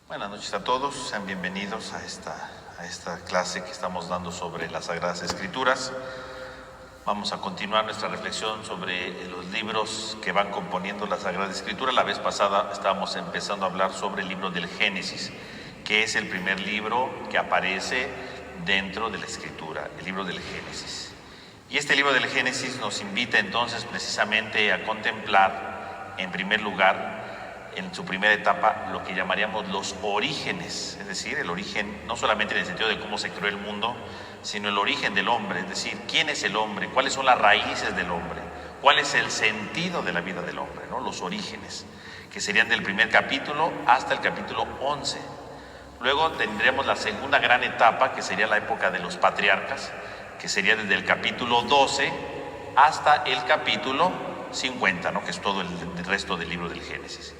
Buenas noches a todos, sean bienvenidos a esta clase que estamos dando sobre las Sagradas Escrituras. Vamos a continuar nuestra reflexión sobre los libros que van componiendo la Sagrada Escritura. La vez pasada estábamos empezando a hablar sobre el libro del Génesis, que es el primer libro que aparece dentro de la Escritura, el libro del Génesis. Y este libro del Génesis nos invita entonces precisamente a contemplar, en primer lugar, en su primera etapa, lo que llamaríamos los orígenes, es decir, el origen no solamente en el sentido de cómo se creó el mundo, sino el origen del hombre, es decir, quién es el hombre, cuáles son las raíces del hombre, cuál es el sentido de la vida del hombre, ¿no? Los orígenes, que serían del primer capítulo hasta el capítulo 11. Luego tendremos la segunda gran etapa, que sería la época de los patriarcas, que sería desde el capítulo 12 hasta el capítulo 50, ¿no? Que es todo el resto del libro del Génesis.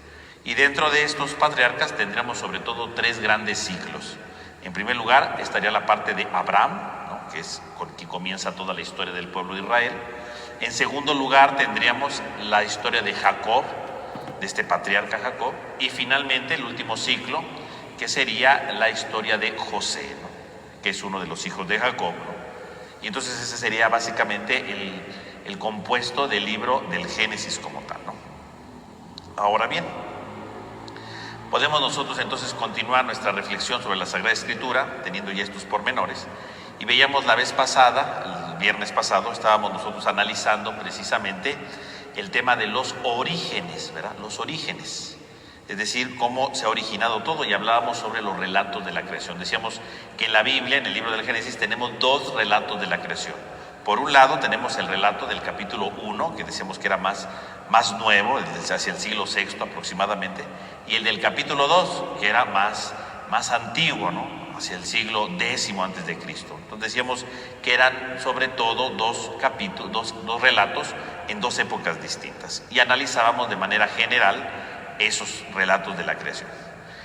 Y dentro de estos patriarcas tendremos sobre todo tres grandes ciclos. En primer lugar estaría la parte de Abraham, ¿no? Que es con quien comienza toda la historia del pueblo de Israel. En segundo lugar tendríamos la historia de Jacob, de este patriarca Jacob. Y finalmente el último ciclo, que sería la historia de José, ¿no? Que es uno de los hijos de Jacob, ¿no? Y entonces ese sería básicamente el compuesto del libro del Génesis como tal, ¿no? Ahora bien, podemos nosotros entonces continuar nuestra reflexión sobre la Sagrada Escritura, teniendo ya estos pormenores. Y veíamos la vez pasada, el viernes pasado, estábamos nosotros analizando precisamente el tema de los orígenes, ¿verdad? Los orígenes, es decir, cómo se ha originado todo, y hablábamos sobre los relatos de la creación. Decíamos que en la Biblia, en el libro del Génesis, tenemos dos relatos de la creación. Por un lado tenemos el relato del capítulo 1, que decíamos que era más nuevo, hacia el siglo VI aproximadamente, y el del capítulo 2, que era más antiguo, ¿no? Hacia el siglo X antes de Cristo. Entonces decíamos que eran sobre todo dos relatos en dos épocas distintas, y analizábamos de manera general esos relatos de la creación.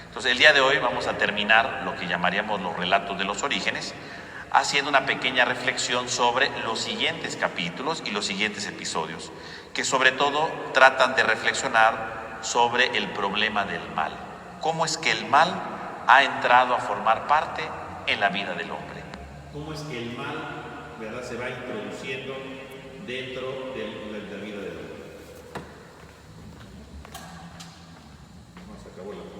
Entonces el día de hoy vamos a terminar lo que llamaríamos los relatos de los orígenes, haciendo una pequeña reflexión sobre los siguientes capítulos y los siguientes episodios, que sobre todo tratan de reflexionar sobre el problema del mal. ¿Cómo es que el mal ha entrado a formar parte en la vida del hombre? ¿Cómo es que el mal, ¿verdad?, se va introduciendo dentro de la vida del hombre? No, se acabó la pregunta.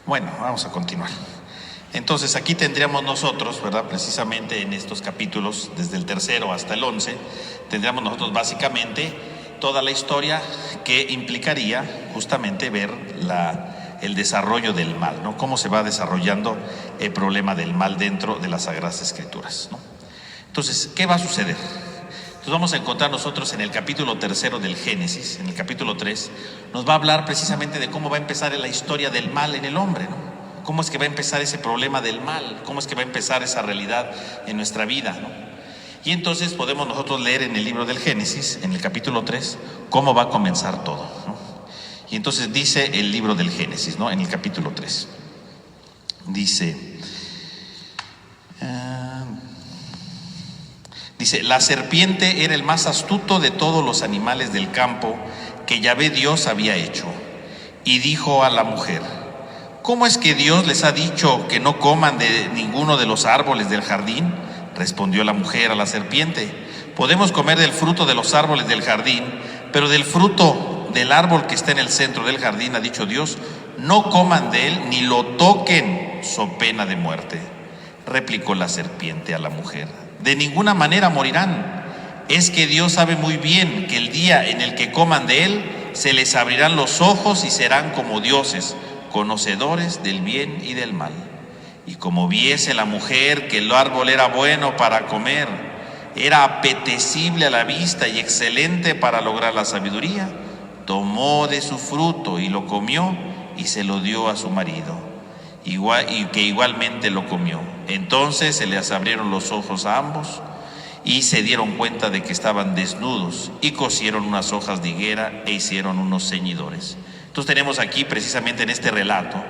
Bueno, vamos a continuar. Entonces aquí tendríamos nosotros, ¿verdad?, precisamente en estos capítulos, desde el 3 hasta el 11, tendríamos nosotros básicamente toda la historia que implicaría justamente ver el desarrollo del mal, ¿no? Cómo se va desarrollando el problema del mal dentro de las Sagradas Escrituras, ¿no? Entonces, ¿qué va a suceder? Entonces vamos a encontrar nosotros en el capítulo 3 del Génesis, en el capítulo 3, nos va a hablar precisamente de cómo va a empezar la historia del mal en el hombre, ¿no? Cómo es que va a empezar ese problema del mal, cómo es que va a empezar esa realidad en nuestra vida, ¿no? Y entonces podemos nosotros leer en el libro del Génesis, en el capítulo 3, cómo va a comenzar todo, ¿no? Y entonces dice el libro del Génesis, ¿no? En el capítulo 3, Dice, la serpiente era el más astuto de todos los animales del campo que Yahvé Dios había hecho. Y dijo a la mujer, ¿cómo es que Dios les ha dicho que no coman de ninguno de los árboles del jardín? Respondió la mujer a la serpiente, podemos comer del fruto de los árboles del jardín, pero del fruto del árbol que está en el centro del jardín, ha dicho Dios, no coman de él ni lo toquen, so pena de muerte. Replicó la serpiente a la mujer, De ninguna manera morirán. Es que Dios sabe muy bien que el día en el que coman de él, se les abrirán los ojos y serán como dioses, conocedores del bien y del mal. Y como viese la mujer que el árbol era bueno para comer, era apetecible a la vista y excelente para lograr la sabiduría, tomó de su fruto y lo comió y se lo dio a su marido, y que igualmente lo comió. Entonces se les abrieron los ojos a ambos y se dieron cuenta de que estaban desnudos y cosieron unas hojas de higuera e hicieron unos ceñidores. Entonces tenemos aquí precisamente en este relato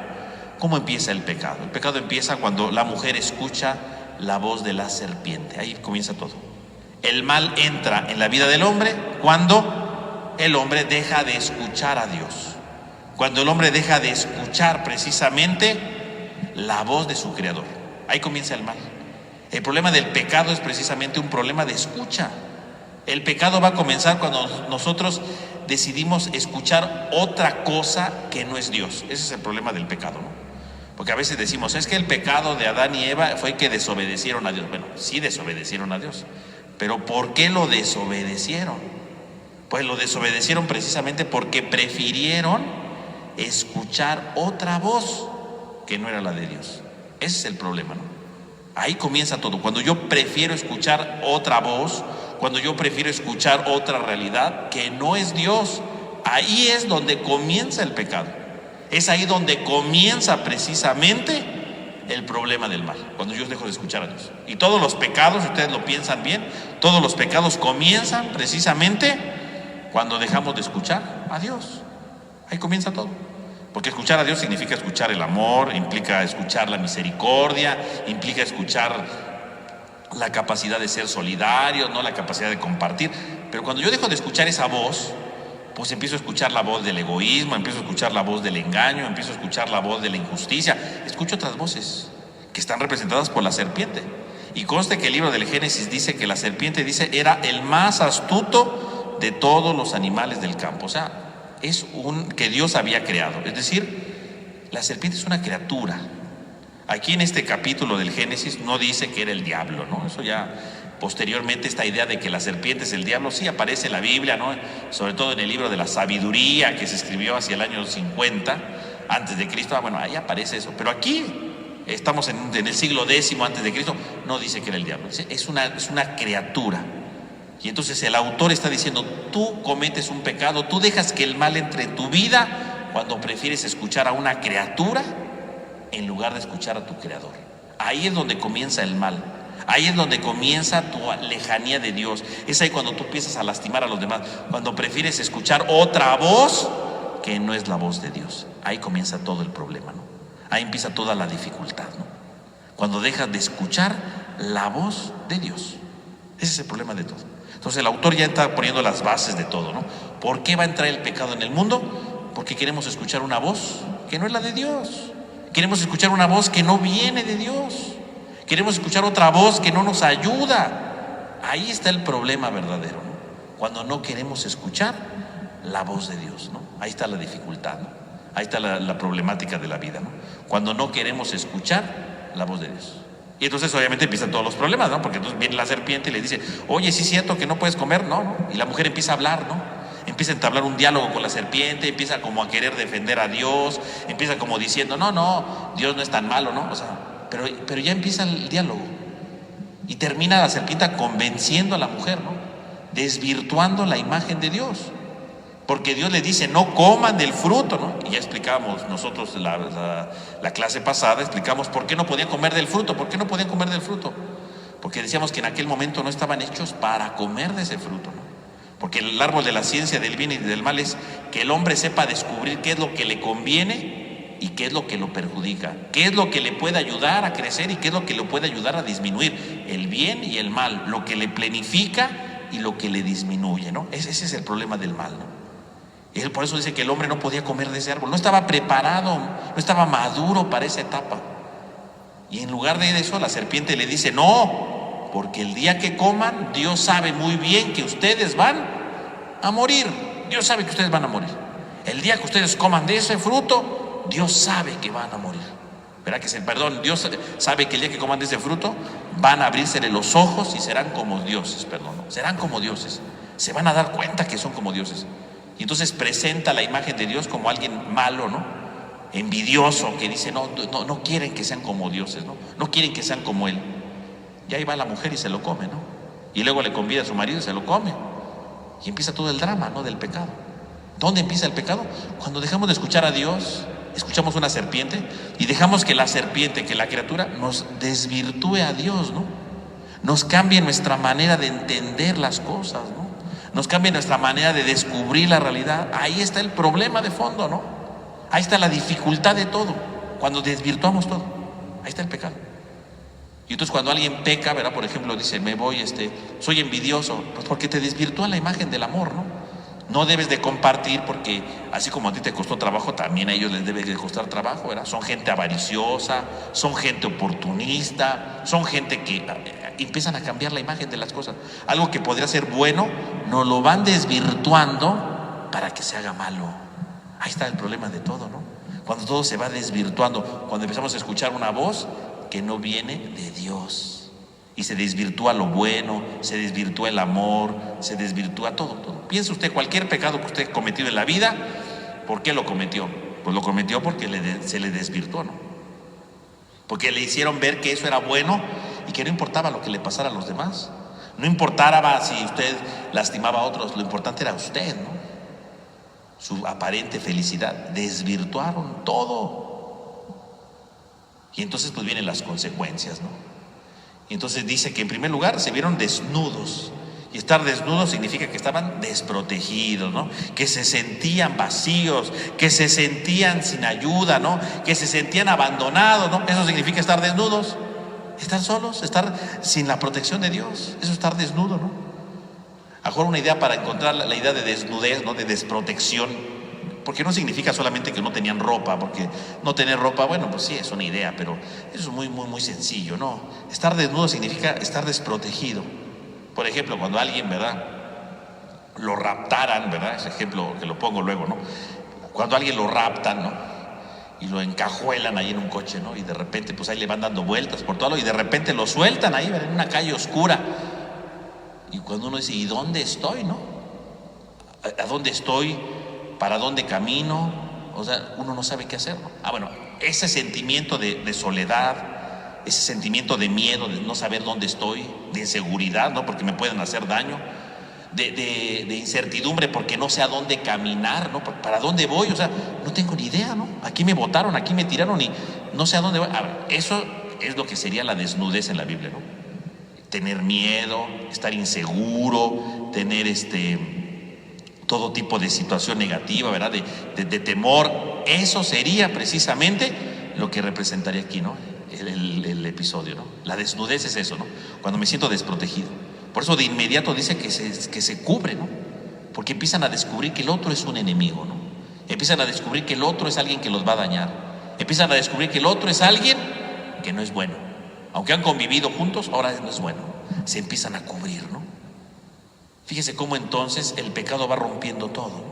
cómo empieza el pecado. El pecado empieza cuando la mujer escucha la voz de la serpiente. Ahí comienza todo. El mal entra en la vida del hombre cuando el hombre deja de escuchar a Dios, cuando el hombre deja de escuchar precisamente la voz de su creador. Ahí comienza el mal. El problema del pecado es precisamente un problema de escucha. El pecado va a comenzar cuando nosotros decidimos escuchar otra cosa que no es Dios. Ese es el problema del pecado, ¿no? Porque a veces decimos, es que el pecado de Adán y Eva fue que desobedecieron a Dios. Bueno, sí desobedecieron a Dios, pero ¿por qué lo desobedecieron? Pues lo desobedecieron precisamente porque prefirieron escuchar otra voz que no era la de Dios. Ese es el problema, ¿no? Ahí comienza todo. Cuando yo prefiero escuchar otra voz, cuando yo prefiero escuchar otra realidad que no es Dios, ahí es donde comienza el pecado. Es ahí donde comienza precisamente el problema del mal, cuando yo dejo de escuchar a Dios. Y todos los pecados, si ustedes lo piensan bien, todos los pecados comienzan precisamente cuando dejamos de escuchar a Dios. Ahí comienza todo. Porque escuchar a Dios significa escuchar el amor, implica escuchar la misericordia, implica escuchar la capacidad de ser solidario, no la capacidad de compartir. Pero cuando yo dejo de escuchar esa voz, pues empiezo a escuchar la voz del egoísmo, empiezo a escuchar la voz del engaño, empiezo a escuchar la voz de la injusticia. Escucho otras voces que están representadas por la serpiente. Y conste que el libro del Génesis dice que la serpiente, era el más astuto de todos los animales del campo. O sea, es que Dios había creado. Es decir, la serpiente es una criatura. Aquí en este capítulo del Génesis no dice que era el diablo, ¿no? Eso ya posteriormente, esta idea de que la serpiente es el diablo, sí aparece en la Biblia, ¿no? Sobre todo en el libro de la sabiduría que se escribió hacia el año 50 antes de Cristo. Bueno, ahí aparece eso. Pero aquí estamos en el siglo X antes de Cristo. No dice que era el diablo, es una criatura. Y entonces el autor está diciendo, tú cometes un pecado, tú dejas que el mal entre en tu vida cuando prefieres escuchar a una criatura en lugar de escuchar a tu creador. Ahí es donde comienza el mal. Ahí es donde comienza tu lejanía de Dios. Es ahí cuando tú empiezas a lastimar a los demás, cuando prefieres escuchar otra voz que no es la voz de Dios. Ahí comienza todo el problema, ¿no? Ahí empieza toda la dificultad, ¿no? Cuando dejas de escuchar la voz de Dios. Ese es el problema de todo. Entonces el autor ya está poniendo las bases de todo, ¿no? ¿Por qué va a entrar el pecado en el mundo? Porque queremos escuchar una voz que no es la de Dios. Queremos escuchar una voz que no viene de Dios. Queremos escuchar otra voz que no nos ayuda. Ahí está el problema verdadero, ¿no? Cuando no queremos escuchar la voz de Dios, ¿no? Ahí está la dificultad, ¿no? Ahí está la problemática de la vida, ¿no? Cuando no queremos escuchar la voz de Dios. Y entonces obviamente empiezan todos los problemas, ¿no? Porque entonces viene la serpiente y le dice, oye, ¿sí es cierto que no puedes comer? No. Y la mujer empieza a hablar, ¿no? Empieza a entablar un diálogo con la serpiente, empieza como a querer defender a Dios, empieza como diciendo, no, Dios no es tan malo, ¿no? O sea, pero ya empieza el diálogo. Y termina la serpiente convenciendo a la mujer, ¿no? Desvirtuando la imagen de Dios. Porque Dios le dice, no coman del fruto, ¿no? Y ya explicamos nosotros la clase pasada, explicamos por qué no podían comer del fruto. ¿Por qué no podían comer del fruto? Porque decíamos que en aquel momento no estaban hechos para comer de ese fruto, ¿no? Porque el árbol de la ciencia del bien y del mal es que el hombre sepa descubrir qué es lo que le conviene y qué es lo que lo perjudica, qué es lo que le puede ayudar a crecer y qué es lo que le puede ayudar a disminuir, el bien y el mal, lo que le planifica y lo que le disminuye, ¿no? Ese es el problema del mal, ¿no? Y él por eso dice que el hombre no podía comer de ese árbol, no estaba preparado, no estaba maduro para esa etapa. Y en lugar de eso, la serpiente le dice, no, porque el día que coman, Dios sabe muy bien que ustedes van a morir. Dios sabe que ustedes van a morir. El día que ustedes coman de ese fruto, Dios sabe que van a morir. ¿Verdad que sí? Perdón, Dios sabe que el día que coman de ese fruto van a abrirse los ojos y serán como dioses, serán como dioses. Se van a dar cuenta que son como dioses. Y entonces presenta la imagen de Dios como alguien malo, ¿no? Envidioso, que dice, no quieren que sean como dioses, no quieren que sean como él. Y ahí va la mujer y se lo come, ¿no? Y luego le convida a su marido y se lo come. Y empieza todo el drama, ¿no? Del pecado. ¿Dónde empieza el pecado? Cuando dejamos de escuchar a Dios, escuchamos una serpiente y dejamos que la serpiente, que la criatura, nos desvirtúe a Dios, ¿no? Nos cambie nuestra manera de entender las cosas, ¿no? Nos cambie nuestra manera de descubrir la realidad. Ahí está el problema de fondo, ¿no? Ahí está la dificultad de todo, cuando desvirtuamos todo. Ahí está el pecado. Y entonces cuando alguien peca, ¿verdad? Por ejemplo, dice, soy envidioso, pues porque te desvirtúa la imagen del amor, ¿no? No debes de compartir porque así como a ti te costó trabajo, también a ellos les debe de costar trabajo, ¿verdad? Son gente avariciosa, son gente oportunista, son gente que empiezan a cambiar la imagen de las cosas. Algo que podría ser bueno, nos lo van desvirtuando para que se haga malo. Ahí está el problema de todo, ¿no? Cuando todo se va desvirtuando, cuando empezamos a escuchar una voz que no viene de Dios. Y se desvirtúa lo bueno, se desvirtúa el amor, se desvirtúa todo. Piensa usted, cualquier pecado que usted ha cometido en la vida, ¿por qué lo cometió? Pues lo cometió porque se le desvirtuó, ¿no? Porque le hicieron ver que eso era bueno y que no importaba lo que le pasara a los demás. No importaba si usted lastimaba a otros, lo importante era usted, ¿no? Su aparente felicidad. Desvirtuaron todo. Y entonces pues vienen las consecuencias, ¿no? Y entonces dice que en primer lugar se vieron desnudos. Y estar desnudos significa que estaban desprotegidos, ¿no? Que se sentían vacíos, que se sentían sin ayuda, ¿no? Que se sentían abandonados, ¿no? Eso significa estar desnudos, estar solos, estar sin la protección de Dios. Eso es estar desnudo, ¿no? Mejor una idea para encontrar la idea de desnudez, ¿no? De desprotección. Porque no significa solamente que no tenían ropa, porque no tener ropa, bueno, pues sí, es una idea, pero eso es muy sencillo, ¿no? Estar desnudo significa estar desprotegido. Por ejemplo, cuando alguien, ¿verdad?, lo raptaran, ¿verdad? Ese ejemplo que lo pongo luego, ¿no? Cuando alguien lo raptan, ¿no? Y lo encajuelan ahí en un coche, ¿no? Y de repente, pues ahí le van dando vueltas por todo, y de repente lo sueltan ahí, ¿verdad?, en una calle oscura. Y cuando uno dice, ¿y dónde estoy, no? ¿A dónde estoy? ¿Para dónde camino? O sea, uno no sabe qué hacer, ¿no? Bueno, ese sentimiento de soledad, ese sentimiento de miedo, de no saber dónde estoy, de inseguridad, ¿no? Porque me pueden hacer daño, de incertidumbre porque no sé a dónde caminar, ¿no? ¿Para dónde voy? O sea, no tengo ni idea, ¿no? Aquí me botaron, aquí me tiraron y no sé a dónde voy. Eso es lo que sería la desnudez en la Biblia, ¿no? Tener miedo, estar inseguro, tener todo tipo de situación negativa, ¿verdad? De temor. Eso sería precisamente lo que representaría aquí, ¿no? El episodio, ¿no? La desnudez es eso, ¿no? Cuando me siento desprotegido. Por eso de inmediato dice que se cubre, ¿no? Porque empiezan a descubrir que el otro es un enemigo, ¿no? Empiezan a descubrir que el otro es alguien que los va a dañar. Empiezan a descubrir que el otro es alguien que no es bueno. Aunque han convivido juntos, ahora no es bueno. Se empiezan a cubrir, ¿no? Fíjese cómo entonces el pecado va rompiendo todo.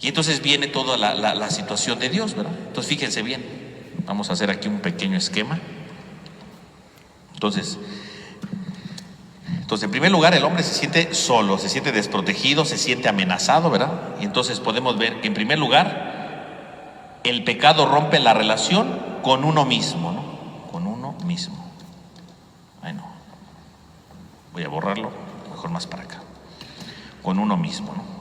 Y entonces viene toda la situación de Dios, ¿verdad? Entonces fíjense bien. Vamos a hacer aquí un pequeño esquema. Entonces, en primer lugar, el hombre se siente solo, se siente desprotegido, se siente amenazado, ¿verdad? Y entonces podemos ver que en primer lugar, el pecado rompe la relación con uno mismo, ¿no? Con uno mismo. Bueno, voy a borrarlo, mejor más para acá. Con uno mismo, ¿no?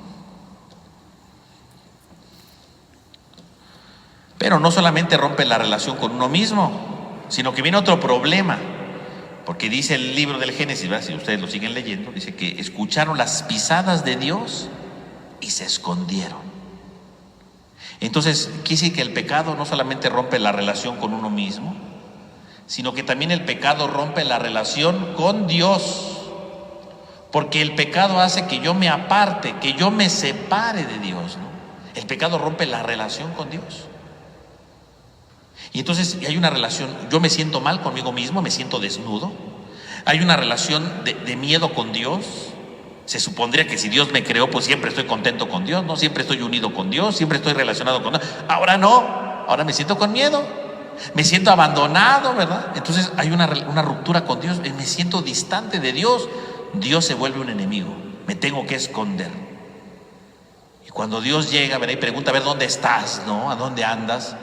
Pero no solamente rompe la relación con uno mismo, sino que viene otro problema. Porque dice el libro del Génesis, ¿verdad? Si ustedes lo siguen leyendo, dice que escucharon las pisadas de Dios y se escondieron. Entonces, quiere decir que el pecado no solamente rompe la relación con uno mismo, sino que también el pecado rompe la relación con Dios. Porque el pecado hace que yo me aparte, que yo me separe de Dios, ¿no? El pecado rompe la relación con Dios. Y entonces hay una relación, yo me siento mal conmigo mismo, me siento desnudo. Hay una relación de miedo con Dios. Se supondría que si Dios me creó, pues siempre estoy contento con Dios, ¿no? Siempre estoy unido con Dios, siempre estoy relacionado con Dios. Ahora no, ahora me siento con miedo. me siento abandonado, ¿verdad? Entonces hay una ruptura con Dios, me siento distante de Dios. Dios se vuelve un enemigo, me tengo que esconder. Y cuando Dios llega, ¿verdad? Y pregunta, a ver, ¿dónde estás? ¿No? ¿A dónde andas?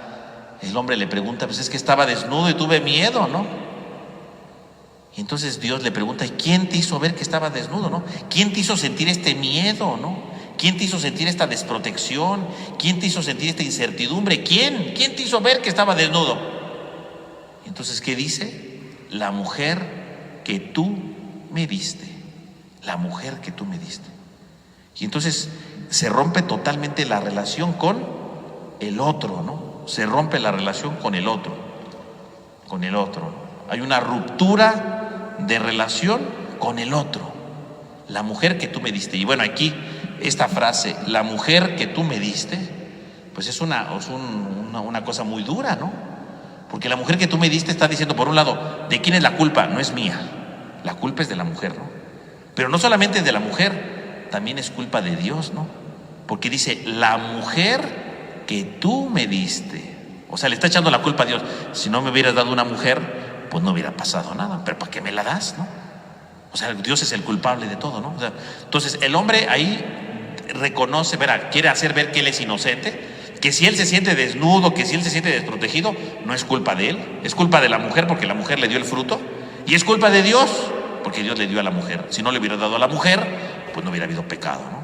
El hombre le pregunta, pues es que estaba desnudo y tuve miedo, ¿no? Y entonces Dios le pregunta, ¿y quién te hizo ver que estaba desnudo, no? ¿Quién te hizo sentir este miedo, no? ¿Quién te hizo sentir esta desprotección? ¿Quién te hizo sentir esta incertidumbre? ¿Quién? ¿Quién te hizo ver que estaba desnudo? Y entonces, ¿qué dice? La mujer que tú me diste. La mujer que tú me diste. Y entonces se rompe totalmente la relación con el otro, ¿no? Se rompe la relación con el otro. Con el otro, ¿no? Hay una ruptura de relación con el otro. La mujer que tú me diste. Y bueno, aquí esta frase, la mujer que tú me diste, pues es una cosa muy dura, ¿no? Porque la mujer que tú me diste está diciendo, por un lado, ¿de quién es la culpa? No es mía, la culpa es de la mujer, ¿no? Pero no solamente es de la mujer, también es culpa de Dios, ¿no? Porque dice, la mujer que tú me diste. O sea, le está echando la culpa a Dios. Si no me hubieras dado una mujer, pues no hubiera pasado nada, pero ¿para qué me la das, no? O sea, Dios es el culpable de todo, ¿no? O sea, entonces el hombre ahí reconoce, verá, quiere hacer ver que él es inocente, que si él se siente desnudo, que si él se siente desprotegido, no es culpa de él, es culpa de la mujer porque la mujer le dio el fruto, y es culpa de Dios porque Dios le dio a la mujer. Si no le hubiera dado a la mujer, pues no hubiera habido pecado, ¿no?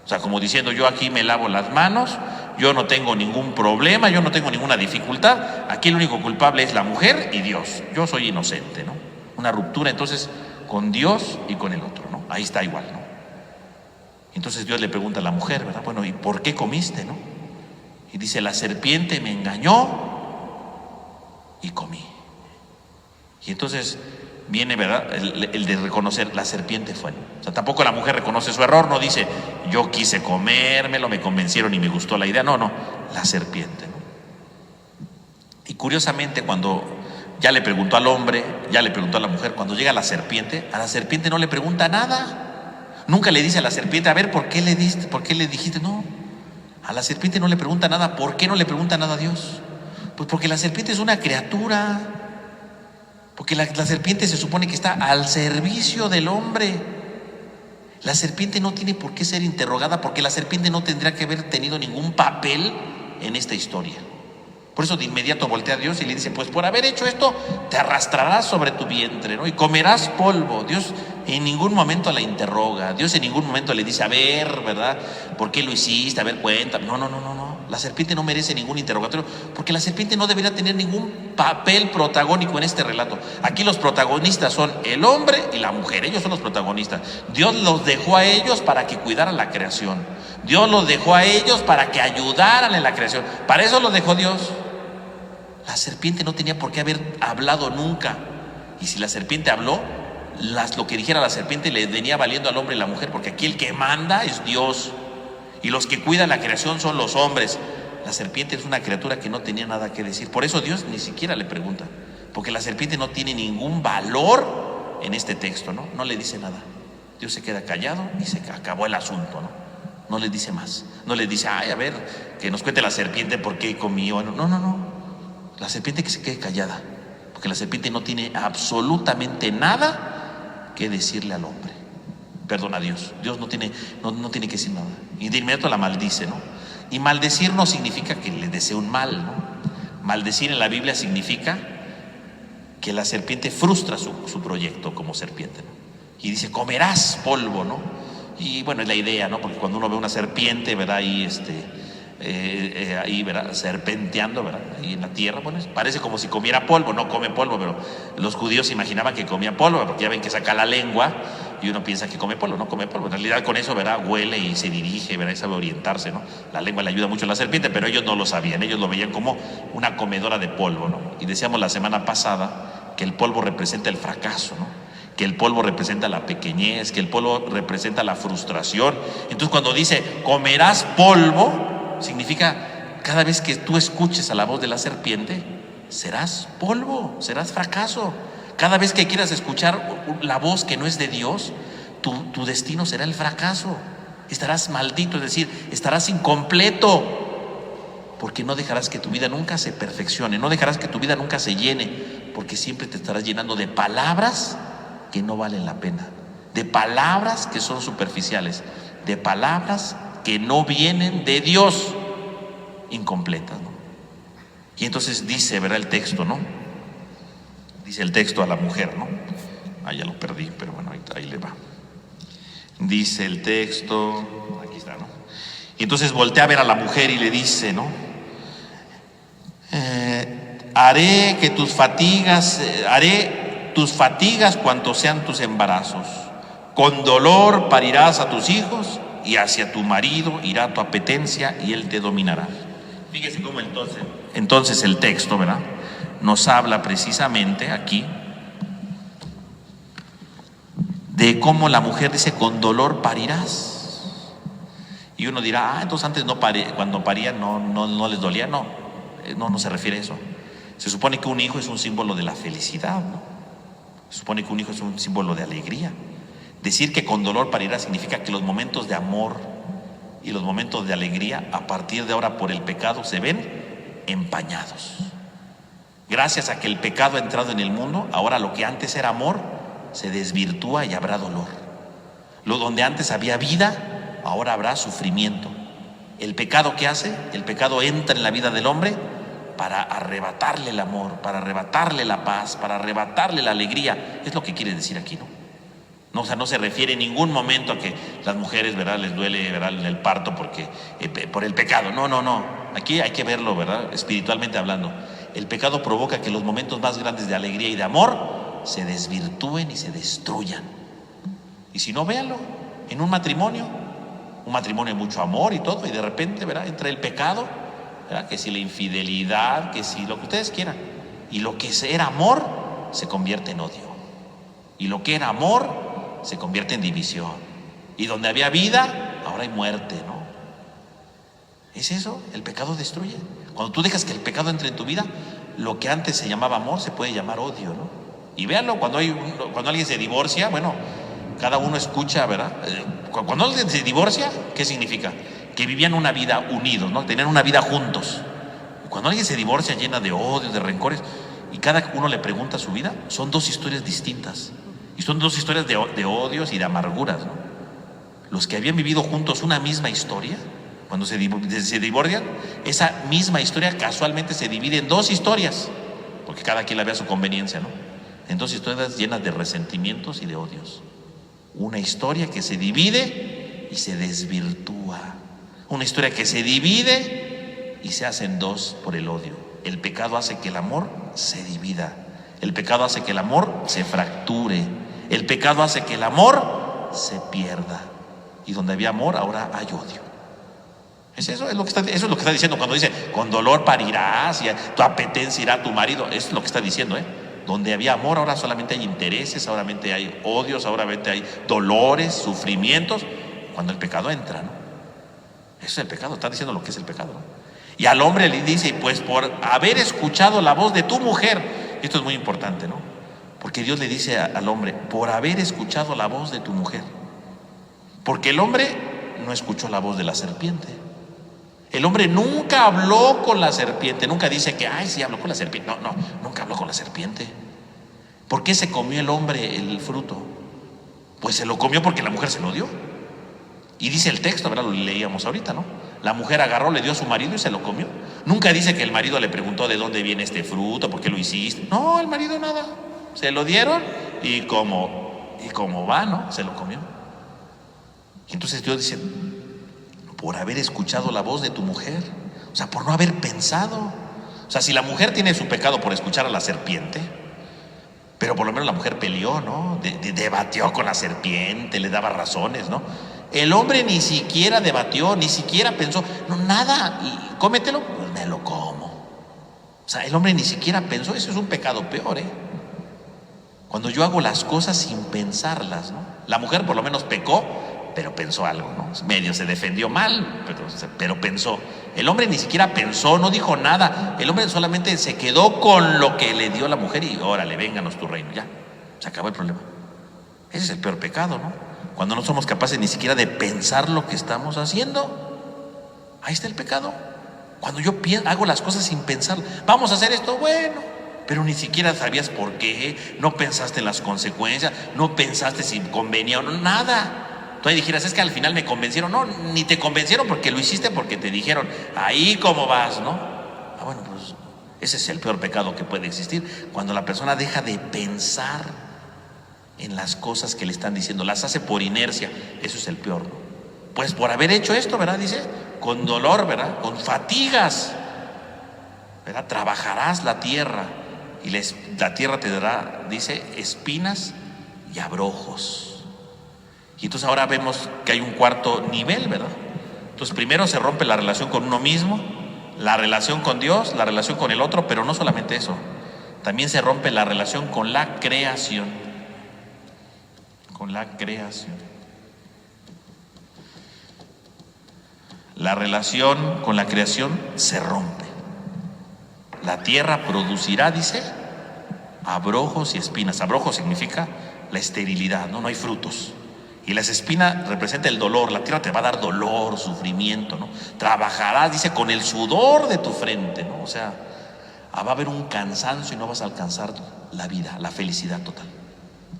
O sea, como diciendo, yo aquí me lavo las manos, yo no tengo ningún problema, yo no tengo ninguna dificultad, aquí el único culpable es la mujer y Dios, yo soy inocente, ¿no? Una ruptura entonces con Dios y con el otro, ¿no? Ahí está igual, ¿no? Entonces Dios le pregunta a la mujer, ¿verdad? Bueno, ¿y por qué comiste, no? Y dice, la serpiente me engañó y comí. Y entonces viene, ¿verdad? El de reconocer, la serpiente fue. O sea, tampoco la mujer reconoce su error, no dice, yo quise comérmelo, me convencieron y me gustó la idea. No, la serpiente, ¿no? Y curiosamente, cuando ya le preguntó al hombre, ya le preguntó a la mujer, cuando llega a la serpiente no le pregunta nada. Nunca le dice a la serpiente, a ver, ¿por qué le diste? ¿Por qué le dijiste? No, a la serpiente no le pregunta nada. ¿Por qué no le pregunta nada a Dios? Pues porque la serpiente es una criatura. Porque la serpiente se supone que está al servicio del hombre. La serpiente no tiene por qué ser interrogada, porque la serpiente no tendría que haber tenido ningún papel en esta historia. Por eso de inmediato voltea a Dios y le dice, pues por haber hecho esto, te arrastrarás sobre tu vientre, ¿no? Y comerás polvo. Dios en ningún momento la interroga. Dios en ningún momento le dice, a ver, ¿verdad? ¿Por qué lo hiciste? A ver, cuéntame. No. La serpiente no merece ningún interrogatorio, porque la serpiente no debería tener ningún papel protagónico en este relato. Aquí los protagonistas son el hombre y la mujer. Ellos son los protagonistas. Dios los dejó a ellos para que cuidaran la creación. Dios los dejó a ellos para que ayudaran en la creación. Para eso los dejó Dios. La serpiente no tenía por qué haber hablado nunca. Y si la serpiente habló, lo que dijera la serpiente le venía valiendo al hombre y la mujer, porque aquí el que manda es Dios. Y los que cuidan la creación son los hombres. La serpiente es una criatura que no tenía nada que decir. Por eso Dios ni siquiera le pregunta, porque la serpiente no tiene ningún valor en este texto, ¿no? No le dice nada. Dios se queda callado y se acabó el asunto, ¿no? No le dice más. No le dice, ay, a ver, que nos cuente la serpiente por qué comió. No. La serpiente que se quede callada, porque la serpiente no tiene absolutamente nada que decirle al hombre. Perdón, a Dios. Dios no tiene que decir nada. Y de inmediato la maldice, ¿no? Y maldecir no significa que le desee un mal, ¿no? Maldecir en la Biblia significa que la serpiente frustra su proyecto como serpiente, ¿no? Y dice, comerás polvo, ¿no? Y bueno, es la idea, ¿no? Porque cuando uno ve una serpiente, ¿verdad? Ahí, ¿verdad? Serpenteando, ¿verdad? Ahí en la tierra, bueno, parece como si comiera polvo. No come polvo, pero los judíos imaginaban que comía polvo, porque ya ven que saca la lengua y uno piensa que come polvo. No come polvo, en realidad con eso, ¿verdad? Huele y se dirige, ¿verdad? Y sabe orientarse, ¿no? La lengua le ayuda mucho a la serpiente, pero ellos no lo sabían. Ellos lo veían como una comedora de polvo, ¿no? Y decíamos la semana pasada que el polvo representa el fracaso, ¿no? Que el polvo representa la pequeñez, que el polvo representa la frustración. Entonces cuando dice comerás polvo, significa cada vez que tú escuches a la voz de la serpiente, serás polvo, serás fracaso. Cada vez que quieras escuchar la voz que no es de Dios, tu destino será el fracaso. Estarás maldito, es decir, estarás incompleto. porque no dejarás que tu vida nunca se perfeccione, no dejarás que tu vida nunca se llene, porque siempre te estarás llenando de palabras que no valen la pena, de palabras que son superficiales, de palabras que no vienen de Dios, incompletas, ¿no? Y entonces dice, ¿verdad? El texto, ¿no? Dice el texto a la mujer, ¿no? Ya lo perdí, pero bueno, ahí le va. Dice el texto, aquí está, ¿no? Y entonces voltea a ver a la mujer y le dice, ¿no? Haré tus fatigas cuanto sean tus embarazos. Con dolor parirás a tus hijos y hacia tu marido irá tu apetencia y él te dominará. Fíjese cómo entonces el texto, ¿verdad? Nos habla precisamente aquí de cómo la mujer dice: con dolor parirás. Y uno dirá: entonces antes cuando parían no les dolía. No se refiere a eso. Se supone que un hijo es un símbolo de la felicidad, ¿no? Se supone que un hijo es un símbolo de alegría. Decir que con dolor parirás significa que los momentos de amor y los momentos de alegría a partir de ahora por el pecado se ven empañados. Gracias a que el pecado ha entrado en el mundo, ahora lo que antes era amor se desvirtúa y habrá dolor. Lo donde antes había vida, ahora habrá sufrimiento. El pecado, ¿qué hace? El pecado entra en la vida del hombre para arrebatarle el amor, para arrebatarle la paz, para arrebatarle la alegría. Es lo que quiere decir aquí, ¿no? No, o sea, no se refiere en ningún momento a que las mujeres, ¿verdad?, les duele, ¿verdad?, el parto por el pecado. No. Aquí hay que verlo, ¿verdad?, espiritualmente hablando. El pecado provoca que los momentos más grandes de alegría y de amor se desvirtúen y se destruyan. Y si no, véanlo en un matrimonio de mucho amor y todo, y de repente, ¿verdad?, entra el pecado, ¿verdad?, que si la infidelidad, que si lo que ustedes quieran, y lo que era amor se convierte en odio, y lo que era amor se convierte en división, y donde había vida ahora hay muerte, ¿no? ¿Es eso? El pecado destruye. Cuando tú dejas que el pecado entre en tu vida, lo que antes se llamaba amor se puede llamar odio, ¿no? Y véanlo, cuando alguien se divorcia, bueno, cada uno escucha, ¿verdad? Cuando alguien se divorcia, ¿qué significa? Que vivían una vida unidos, ¿no? Tenían una vida juntos. Y cuando alguien se divorcia llena de odios, de rencores, y cada uno le pregunta su vida, son dos historias distintas. Y son dos historias de odios y de amarguras, ¿no? Los que habían vivido juntos una misma historia, cuando se divorcian, esa misma historia casualmente se divide en dos historias, porque cada quien la ve a su conveniencia, ¿no? En dos historias llenas de resentimientos y de odios. Una historia que se divide y se desvirtúa. Una historia que se divide y se hace en dos por el odio. El pecado hace que el amor se divida. El pecado hace que el amor se fracture. El pecado hace que el amor se pierda. Y donde había amor, ahora hay odio. Eso es lo que está diciendo cuando dice: con dolor parirás y tu apetencia irá a tu marido. Es lo que está diciendo, ¿eh? Donde había amor, ahora solamente hay intereses, solamente hay odios, solamente hay dolores, sufrimientos. Cuando el pecado entra, ¿no? Eso es el pecado, está diciendo lo que es el pecado, ¿no? Y al hombre le dice: pues por haber escuchado la voz de tu mujer. Esto es muy importante, ¿no? Porque Dios le dice al hombre: por haber escuchado la voz de tu mujer. Porque el hombre no escuchó la voz de la serpiente. El hombre nunca habló con la serpiente. Nunca dice que, sí, habló con la serpiente. No, nunca habló con la serpiente. ¿Por qué se comió el hombre el fruto? Pues se lo comió porque la mujer se lo dio. Y dice el texto, ¿verdad? Lo leíamos ahorita, ¿no? La mujer agarró, le dio a su marido y se lo comió. Nunca dice que el marido le preguntó: ¿de dónde viene este fruto? ¿Por qué lo hiciste? No, el marido nada. Se lo dieron y como va, ¿no? Se lo comió. Y entonces Dios dice: por haber escuchado la voz de tu mujer. O sea, por no haber pensado. O sea, si la mujer tiene su pecado por escuchar a la serpiente, pero por lo menos la mujer peleó, ¿no? Debatió con la serpiente, le daba razones, ¿no? El hombre ni siquiera debatió, ni siquiera pensó, no, nada. Y cómetelo, pues me lo como. O sea, el hombre ni siquiera pensó. Eso es un pecado peor, ¿eh? Cuando yo hago las cosas sin pensarlas, ¿no? La mujer por lo menos pecó, pero pensó algo, ¿no? Medio se defendió mal, pero pensó. El hombre ni siquiera pensó, no dijo nada. El hombre solamente se quedó con lo que le dio la mujer y órale, vénganos tu reino, ya. Se acabó el problema. Ese es el peor pecado, ¿no? Cuando no somos capaces ni siquiera de pensar lo que estamos haciendo. Ahí está el pecado. Cuando yo hago las cosas sin pensar, vamos a hacer esto, bueno, pero ni siquiera sabías por qué, no pensaste en las consecuencias, no pensaste si convenía o no, nada. Tú ahí dijeras, es que al final me convencieron. No, ni te convencieron porque lo hiciste porque te dijeron, ahí cómo vas, ¿no? Bueno, pues ese es el peor pecado que puede existir, cuando la persona deja de pensar en las cosas que le están diciendo, las hace por inercia. Eso es el peor, ¿no? Pues por haber hecho esto, ¿verdad? Dice, con dolor, ¿verdad? Con fatigas, ¿verdad? Trabajarás la tierra y la tierra te dará, dice, espinas y abrojos. Y entonces ahora vemos que hay un cuarto nivel, ¿verdad? Entonces primero se rompe la relación con uno mismo, la relación con Dios, la relación con el otro, pero no solamente eso, también se rompe la relación con la creación. Con la creación. La relación con la creación se rompe. La tierra producirá, dice, abrojos y espinas. Abrojos significa la esterilidad, no hay frutos. Y las espinas representan el dolor. La tierra te va a dar dolor, sufrimiento, ¿no? Trabajarás, dice, con el sudor de tu frente, ¿no? O sea, va a haber un cansancio y no vas a alcanzar la vida, la felicidad total.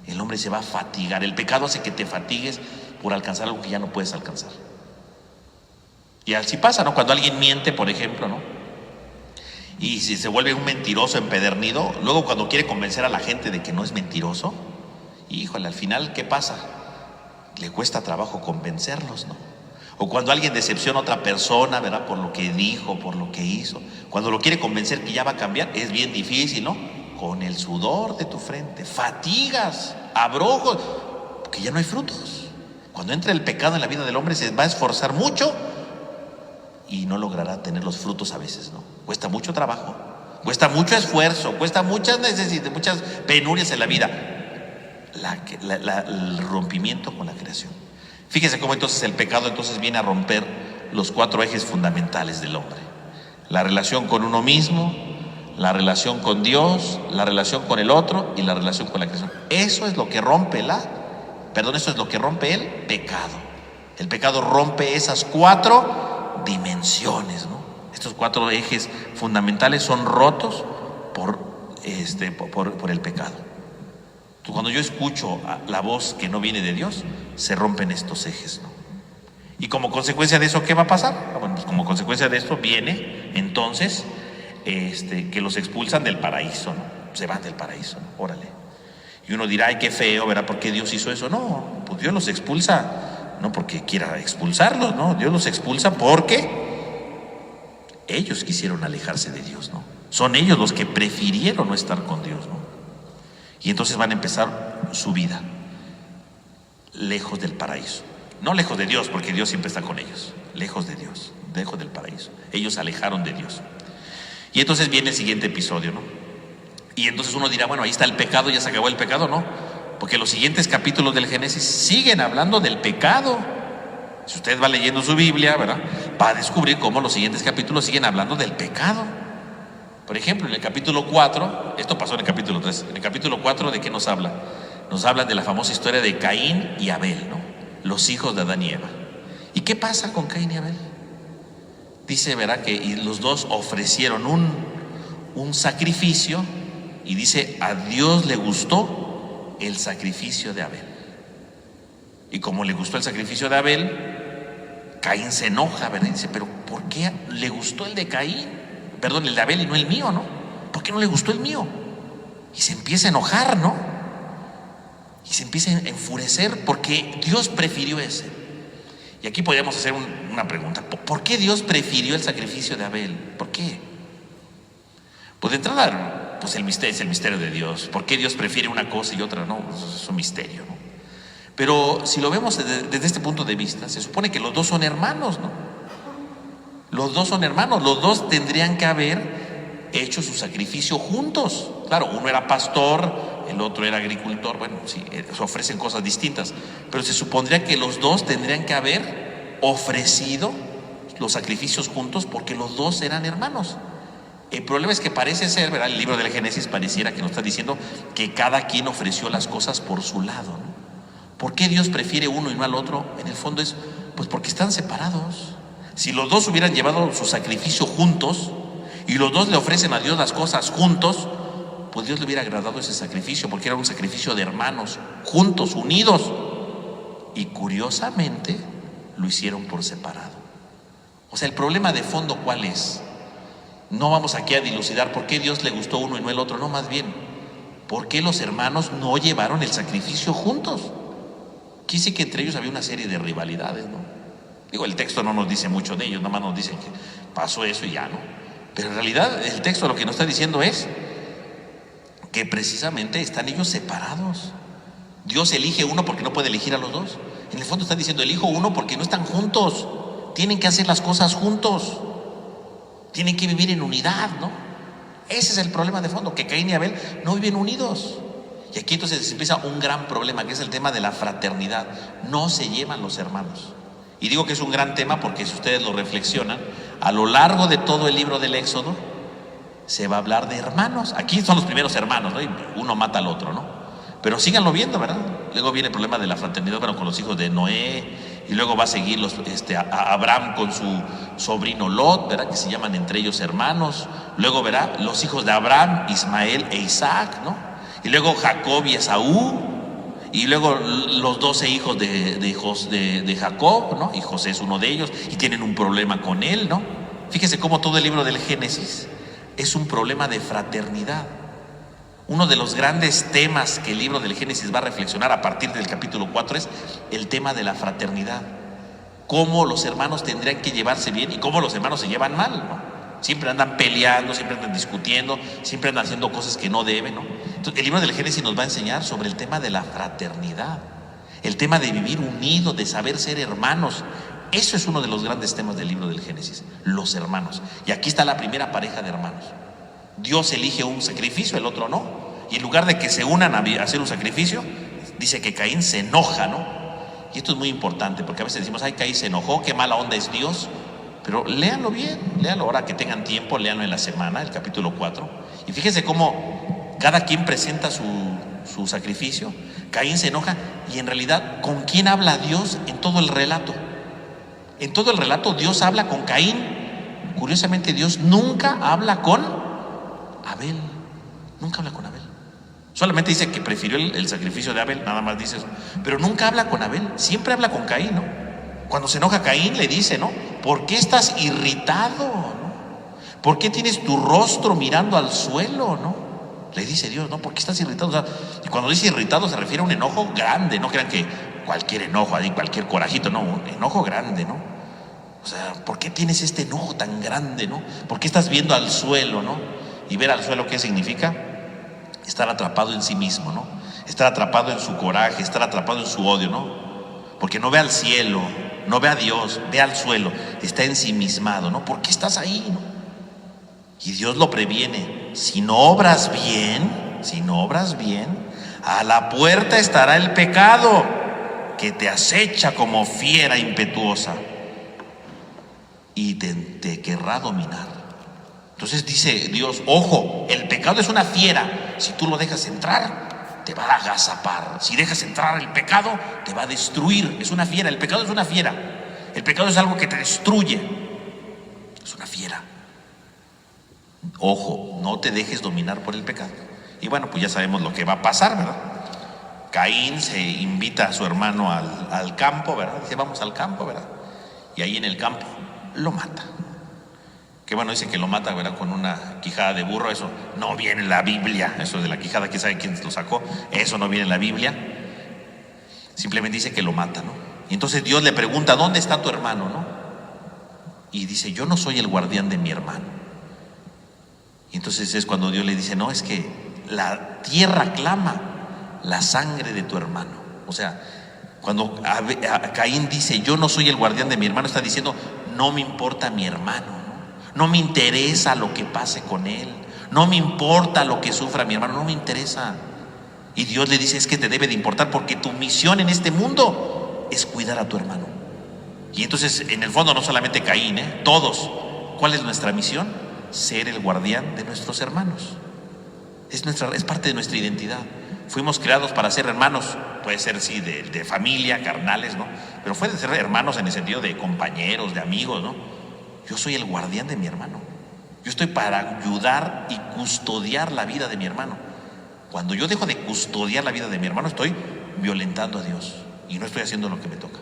El hombre se va a fatigar. El pecado hace que te fatigues por alcanzar algo que ya no puedes alcanzar. Y así pasa, ¿no? Cuando alguien miente, por ejemplo, ¿no? Y si se vuelve un mentiroso empedernido, luego cuando quiere convencer a la gente de que no es mentiroso, híjole, al final, ¿qué pasa? Le cuesta trabajo convencerlos, ¿no? O cuando alguien decepciona a otra persona, ¿verdad? Por lo que dijo, por lo que hizo. Cuando lo quiere convencer que ya va a cambiar, es bien difícil, ¿no? Con el sudor de tu frente, fatigas, abrojos, porque ya no hay frutos. Cuando entra el pecado en la vida del hombre, se va a esforzar mucho y no logrará tener los frutos a veces, ¿no? Cuesta mucho trabajo, cuesta mucho esfuerzo, cuesta muchas necesidades, muchas penurias en la vida. El rompimiento con la creación. Fíjese cómo entonces el pecado entonces viene a romper los 4 ejes fundamentales del hombre: la relación con uno mismo, la relación con Dios, la relación con el otro y la relación con la creación. Eso es lo que rompe eso es lo que rompe el pecado. El pecado rompe esas 4 dimensiones, ¿no? Estos 4 ejes fundamentales son rotos por el pecado. Cuando yo escucho la voz que no viene de Dios, se rompen estos ejes, ¿no? Y como consecuencia de eso, ¿qué va a pasar? Bueno, pues como consecuencia de esto viene entonces que los expulsan del paraíso, ¿no? Se van del paraíso, ¿no? Órale. Y uno dirá, ay, qué feo, ¿verdad? ¿Por qué Dios hizo eso? No, pues Dios los expulsa, no porque quiera expulsarlos, ¿no? Dios los expulsa porque ellos quisieron alejarse de Dios, ¿no? Son ellos los que prefirieron no estar con Dios, ¿no? Y entonces van a empezar su vida lejos del paraíso. No lejos de Dios, porque Dios siempre está con ellos. Lejos de Dios, lejos del paraíso. Ellos se alejaron de Dios. Y entonces viene el siguiente episodio, ¿no? Y entonces uno dirá, bueno, ahí está el pecado, ya se acabó el pecado. No, porque los siguientes capítulos del Génesis siguen hablando del pecado. Si usted va leyendo su Biblia, ¿verdad?, va a descubrir cómo los siguientes capítulos siguen hablando del pecado. Por ejemplo, en el capítulo 4, esto pasó en el capítulo 3, en el capítulo 4, ¿de qué nos habla? Nos habla de la famosa historia de Caín y Abel, ¿no? Los hijos de Adán y Eva. ¿Y qué pasa con Caín y Abel? Dice, ¿verdad?, que los dos ofrecieron un sacrificio, y dice, a Dios le gustó el sacrificio de Abel. Y como le gustó el sacrificio de Abel, Caín se enoja, ¿verdad? Y dice, pero ¿por qué le gustó el de Caín? Perdón, el de Abel y no el mío, ¿no? ¿Por qué no le gustó el mío? Y se empieza a enojar, ¿no? Y se empieza a enfurecer porque Dios prefirió ese. Y aquí podríamos hacer una pregunta: ¿por qué Dios prefirió el sacrificio de Abel? ¿Por qué? Pues de entrada, pues es el misterio de Dios. ¿Por qué Dios prefiere una cosa y otra no? Pues es un misterio, ¿no? Pero si lo vemos desde este punto de vista, se supone que los dos son hermanos, ¿no? Los dos son hermanos, los dos tendrían que haber hecho su sacrificio juntos. Claro, uno era pastor, el otro era agricultor. Bueno, sí, se ofrecen cosas distintas, pero se supondría que los dos tendrían que haber ofrecido los sacrificios juntos porque los dos eran hermanos. El problema es que parece ser, ¿verdad?, el libro del Génesis pareciera que nos está diciendo que cada quien ofreció las cosas por su lado, ¿no? ¿Por qué Dios prefiere uno y no al otro? En el fondo es, pues porque están separados. Si los dos hubieran llevado su sacrificio juntos y los dos le ofrecen a Dios las cosas juntos, pues Dios le hubiera agradado ese sacrificio, porque era un sacrificio de hermanos, juntos, unidos. Y curiosamente lo hicieron por separado. O sea, el problema de fondo, ¿cuál es? No vamos aquí a dilucidar por qué Dios le gustó uno y no el otro, no, más bien, ¿por qué los hermanos no llevaron el sacrificio juntos? Quise que entre ellos había una serie de rivalidades, ¿no? Digo, el texto no nos dice mucho de ellos, nada más nos dicen que pasó eso y ya, ¿no? Pero en realidad el texto lo que nos está diciendo es que precisamente están ellos separados. Dios elige uno porque no puede elegir a los dos. En el fondo está diciendo, elijo uno porque no están juntos. Tienen que hacer las cosas juntos. Tienen que vivir en unidad, ¿no? Ese es el problema de fondo, que Caín y Abel no viven unidos. Y aquí entonces empieza un gran problema, que es el tema de la fraternidad. No se llevan los hermanos. Y digo que es un gran tema porque si ustedes lo reflexionan, a lo largo de todo el libro del Éxodo se va a hablar de hermanos. Aquí son los primeros hermanos, ¿no? Y uno mata al otro, ¿no? Pero síganlo viendo, ¿verdad? Luego viene el problema de la fraternidad, bueno, con los hijos de Noé, y luego va a seguir a Abraham con su sobrino Lot, ¿verdad? Que se llaman entre ellos hermanos. Luego verá los hijos de Abraham, Ismael e Isaac, ¿no? Y luego Jacob y Esaú, y luego los 12 hijos de Jacob, ¿no? Y José es uno de ellos, y tienen un problema con él, ¿no? Fíjese cómo todo el libro del Génesis es un problema de fraternidad. Uno de los grandes temas que el libro del Génesis va a reflexionar a partir del capítulo 4 es el tema de la fraternidad. Cómo los hermanos tendrían que llevarse bien y cómo los hermanos se llevan mal, ¿no? Siempre andan peleando, siempre andan discutiendo, siempre andan haciendo cosas que no deben, ¿no? Entonces, el libro del Génesis nos va a enseñar sobre el tema de la fraternidad, el tema de vivir unidos, de saber ser hermanos. Eso es uno de los grandes temas del libro del Génesis, los hermanos. Y aquí está la primera pareja de hermanos. Dios elige un sacrificio, el otro no. Y en lugar de que se unan a hacer un sacrificio, dice que Caín se enoja, ¿no? Y esto es muy importante, porque a veces decimos, ay, Caín se enojó, qué mala onda es Dios. Pero léanlo bien, léanlo ahora que tengan tiempo, léanlo en la semana, el capítulo 4. Y fíjense cómo cada quien presenta su sacrificio. Caín se enoja y en realidad, ¿con quién habla Dios en todo el relato? En todo el relato Dios habla con Caín. Curiosamente, Dios nunca habla con Abel. Nunca habla con Abel. Solamente dice que prefirió el sacrificio de Abel, nada más dice eso. Pero nunca habla con Abel, siempre habla con Caín, ¿no? Cuando se enoja Caín le dice, ¿no? ¿Por qué estás irritado? ¿No? ¿Por qué tienes tu rostro mirando al suelo? ¿No? Le dice Dios, ¿no? ¿Por qué estás irritado? O sea, y cuando dice irritado se refiere a un enojo grande. No crean que cualquier enojo, ahí cualquier corajito, no, un enojo grande, ¿no? O sea, ¿por qué tienes este enojo tan grande, ¿no? ¿Por qué estás viendo al suelo, ¿no? Y ver al suelo, ¿qué significa? Estar atrapado en sí mismo, ¿no? Estar atrapado en su coraje, estar atrapado en su odio, ¿no? Porque no ve al cielo, no ve a Dios, ve al suelo, está ensimismado, ¿no? ¿Por qué estás ahí, no? Y Dios lo previene. Si no obras bien, a la puerta estará el pecado que te acecha como fiera impetuosa y te querrá dominar. Entonces dice Dios, ojo, el pecado es una fiera. Si tú lo dejas entrar, te va a agazapar. Si dejas entrar el pecado, te va a destruir. Es una fiera, el pecado es una fiera. El pecado es algo que te destruye. Es una fiera. Ojo, no te dejes dominar por el pecado. Y bueno, pues ya sabemos lo que va a pasar, ¿verdad? Caín se invita a su hermano al campo, ¿verdad? Dice, vamos al campo, ¿verdad? Y ahí en el campo lo mata. Que bueno, dice que lo mata, ¿verdad? Con una quijada de burro. Eso no viene en la Biblia. Eso de la quijada, quién sabe quién lo sacó. Eso no viene en la Biblia. Simplemente dice que lo mata, ¿no? Y entonces Dios le pregunta, ¿dónde está tu hermano, no? Y dice, yo no soy el guardián de mi hermano. Y entonces es cuando Dios le dice, no, es que la tierra clama la sangre de tu hermano. O sea, cuando Caín dice, yo no soy el guardián de mi hermano, está diciendo, no me importa mi hermano. No me interesa lo que pase con él. No me importa lo que sufra mi hermano. No me interesa. Y Dios le dice, es que te debe de importar porque tu misión en este mundo es cuidar a tu hermano. Y entonces, en el fondo, no solamente Caín, todos. ¿Cuál es nuestra misión? Ser el guardián de nuestros hermanos. Es parte de nuestra identidad. fuimos creados para ser hermanos, puede ser sí de familia, carnales, ¿no? Pero puede ser hermanos en el sentido de compañeros, de amigos, ¿no? Yo soy el guardián de mi hermano. Yo estoy para ayudar y custodiar la vida de mi hermano. Cuando yo dejo de custodiar la vida de mi hermano, estoy violentando a Dios y no estoy haciendo lo que me toca.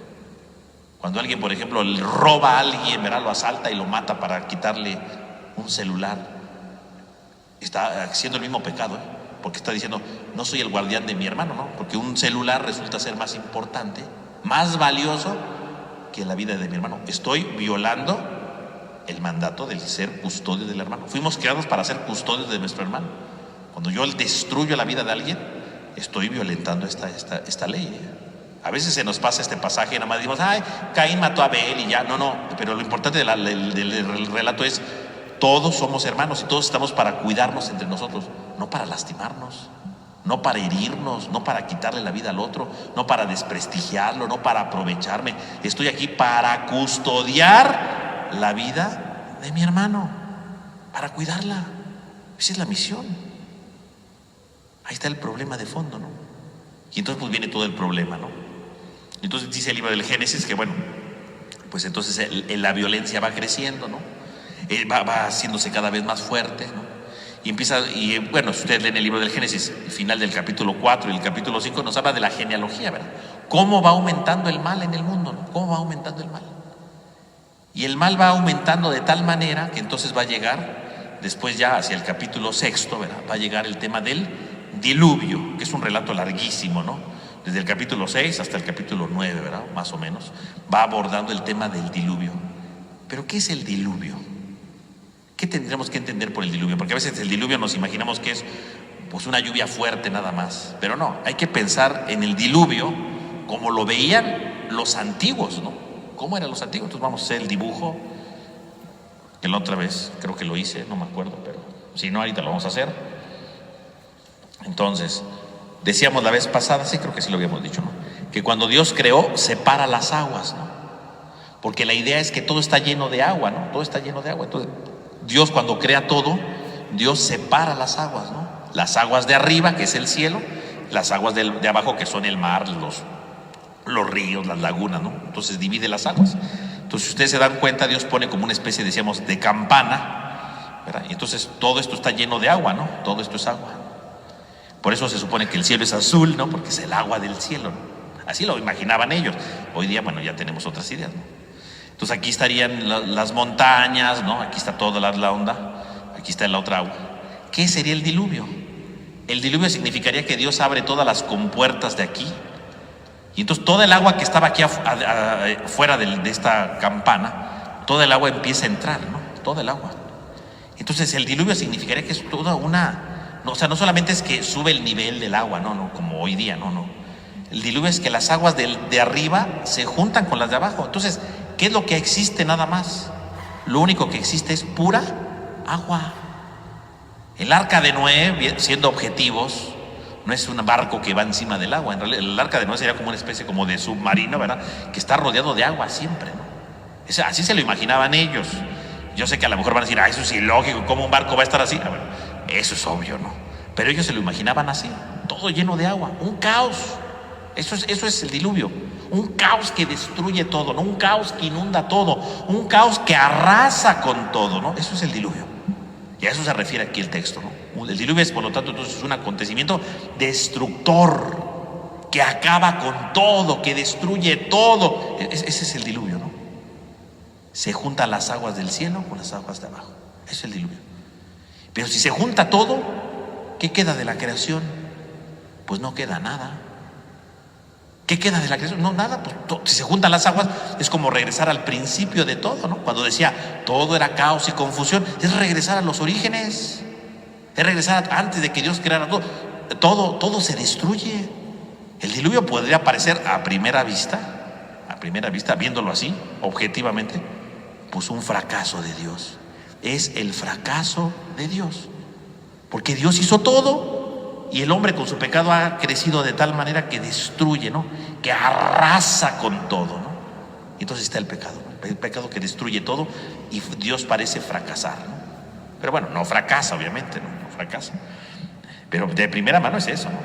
Cuando alguien, por ejemplo, le roba a alguien, ¿verdad? Lo asalta y lo mata para quitarle un celular, está haciendo el mismo pecado, porque está diciendo, no soy el guardián de mi hermano, ¿no? Porque un celular resulta ser más importante, más valioso que la vida de mi hermano. Estoy violando el mandato del ser custodio del hermano. Fuimos creados para ser custodios de nuestro hermano. Cuando yo destruyo la vida de alguien, estoy violentando esta ley. A veces se nos pasa este pasaje y nada más decimos, ay, Caín mató a Abel y ya. No, pero lo importante del relato es, todos somos hermanos y todos estamos para cuidarnos entre nosotros, no para lastimarnos, no para herirnos, no para quitarle la vida al otro, no para desprestigiarlo, no para aprovecharme. Estoy aquí para custodiar la vida de mi hermano, para cuidarla. Esa es la misión. Ahí está el problema de fondo, ¿no? Y entonces pues viene todo el problema, ¿no? Entonces dice el libro del Génesis que bueno, pues entonces la violencia va creciendo, ¿no? Va haciéndose cada vez más fuerte, ¿no? Y bueno, si ustedes leen el libro del Génesis, el final del capítulo 4 y el capítulo 5 nos habla de la genealogía, ¿verdad? Cómo va aumentando el mal en el mundo, ¿no? Cómo va aumentando el mal. Y el mal va aumentando de tal manera que entonces va a llegar, después ya hacia el capítulo 6, ¿verdad? Va a llegar el tema del diluvio, que es un relato larguísimo, ¿no? Desde el capítulo 6 hasta el capítulo 9, ¿verdad? Más o menos, va abordando el tema del diluvio. ¿Pero qué es el diluvio? ¿Qué tendremos que entender por el diluvio? Porque a veces el diluvio nos imaginamos que es pues una lluvia fuerte nada más, pero no, hay que pensar en el diluvio como lo veían los antiguos, ¿no? ¿Cómo eran los antiguos? Entonces vamos a hacer el dibujo, que la otra vez creo que lo hice, no me acuerdo, pero si no, ahorita lo vamos a hacer. Entonces, decíamos la vez pasada, sí creo que sí lo habíamos dicho, ¿no? Que cuando Dios creó, separa las aguas, ¿no? Porque la idea es que todo está lleno de agua, ¿no? Todo está lleno de agua. Entonces, Dios cuando crea todo, Dios separa las aguas, ¿no? Las aguas de arriba, que es el cielo, las aguas de abajo, que son el mar, los ríos, las lagunas, ¿no? Entonces divide las aguas. Entonces, si ustedes se dan cuenta, Dios pone como una especie, decíamos, de campana, ¿verdad? Y entonces todo esto está lleno de agua, ¿no? Todo esto es agua. Por eso se supone que el cielo es azul, ¿no? Porque es el agua del cielo, ¿no? Así lo imaginaban ellos. Hoy día, bueno, ya tenemos otras ideas, ¿no? Entonces aquí estarían las montañas, ¿no? Aquí está toda la onda, aquí está la otra agua. ¿Qué sería el diluvio? El diluvio significaría que Dios abre todas las compuertas de aquí, y entonces toda el agua que estaba aquí fuera de esta campana, toda el agua empieza a entrar, ¿no? Toda el agua. Entonces el diluvio significaría que es toda una... No, o sea, no solamente es que sube el nivel del agua, no, como hoy día, no. El diluvio es que las aguas de arriba se juntan con las de abajo. Entonces, ¿qué es lo que existe nada más? Lo único que existe es pura agua. El arca de Noé, siendo objetivos, no es un barco que va encima del agua. En realidad, el arca de Noé sería como una especie como de submarino, ¿verdad? Que está rodeado de agua siempre, ¿no? Así se lo imaginaban ellos. Yo sé que a lo mejor van a decir, eso es ilógico, ¿cómo un barco va a estar así? A ver, eso es obvio, ¿no? Pero ellos se lo imaginaban así, todo lleno de agua, un caos. Eso es el diluvio, un caos que destruye todo, ¿no? Un caos que inunda todo, un caos que arrasa con todo, ¿no? Eso es el diluvio. Y a eso se refiere aquí el texto, ¿no? El diluvio es, por lo tanto, entonces es un acontecimiento destructor que acaba con todo, que destruye todo. Ese es el diluvio, ¿no? Se juntan las aguas del cielo con las aguas de abajo. Eso es el diluvio. Pero si se junta todo, ¿qué queda de la creación? Pues no queda nada. ¿Qué queda de la creación? No, nada. Pues, si se juntan las aguas, es como regresar al principio de todo, ¿no? Cuando decía todo era caos y confusión, es regresar a los orígenes, es regresar antes de que Dios creara todo. Todo se destruye. El diluvio podría parecer a primera vista, viéndolo así, objetivamente, pues un fracaso de Dios. Es el fracaso de Dios, porque Dios hizo todo. Y el hombre con su pecado ha crecido de tal manera que destruye, ¿no? Que arrasa con todo, ¿no? Y entonces está el pecado, ¿no? El pecado que destruye todo y Dios parece fracasar, ¿no? Pero bueno, no fracasa, obviamente, ¿no? No fracasa. Pero de primera mano es eso, ¿no?